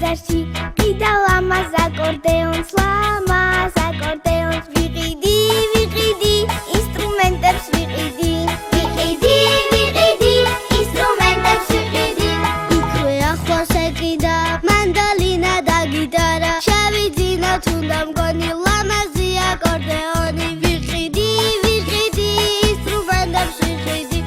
ბაზარში კიდევ ამას აკორდეონს ლამას აკორდეონს ვიყიდი ინსტრუმენტებს ვიყიდი ინსტრუმენტებს ვიყიდი იქვე ახლოს ეკიდა მანდოლინა და გიტარა შევიძინო თუნდა მგონი ლამაზი აკორდეონი ვიყიდი ინსტრუმენტებს ვიყიდი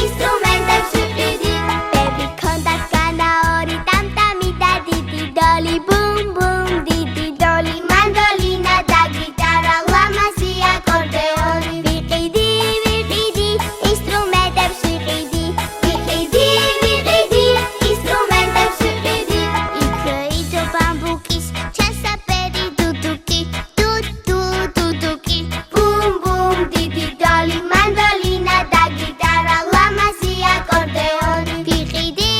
ინსტრუმენტებს ვიყიდი ბები ქონდა განაორი ტამტამი და დიდი დოლი ბუმ ბუმ დიდი დოლი მანდოლინა და გიტარა ლამაზი აკორდეონი ვიყიდი ინსტრუმენტებს ვიყიდი ინსტრუმენტებს ვიყიდი იქვე იდო ბამბუკის ჩასაფერი დუდუკი დუდუკი ბუმ ბუმ დიდი დოლი მანდოლინა და გიტარა ლამაზი აკორდეონი ვიყიდი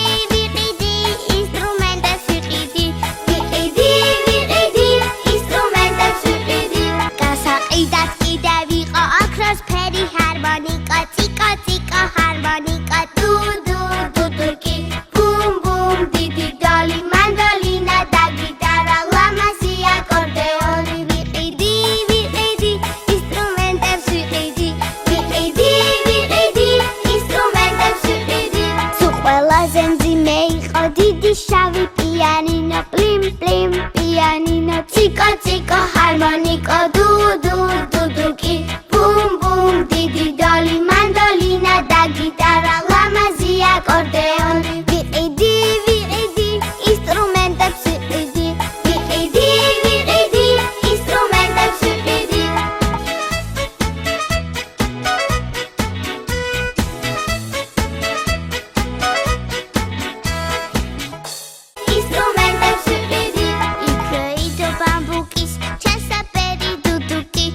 ინსტრუმენტებს ვიყიდი ინსტრუმენტებს ვიყიდი გასაყიდად კიდევ იყო ოქროსფერი ჰარმონიკა ციკო ჰარმონიკა დუდუკი ბუმ ბუმ დიდი დოლი მანდოლინა და გიტარა ლამაზი აკორდეონი ვიყიდი ინსტრუმენტებს ვიყიდი ინსტრუმენტებს ვიყიდი სულ ყველაზე მძიმე იყო დიდი შავი პიანინო პლიმ პიანინო ციკო ჰარმონიკო დუდუკი ბუმ ბუმ დიდი დოლი მანდოლინა და გიტარა ლამაზი აკორდეონი ვიყიდი ინსტრუმენტებს ვიყიდი ინსტრუმენტებს ვიყიდი ინსტრუმენტებს ვიყიდი იქვე იდო ბამბუკის ჩასაფერი დუდუკი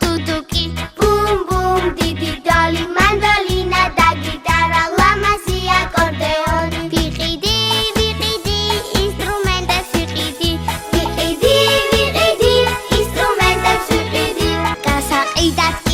დუდუკი ბუმ ბუმ დიდი დოლი მანდოლინა და გიტარა ლამაზი აკორდეონი ვიყიდი ინსტრუმენტებს ვიყიდი ინსტრუმენტებს ვიყიდი გასაყიდად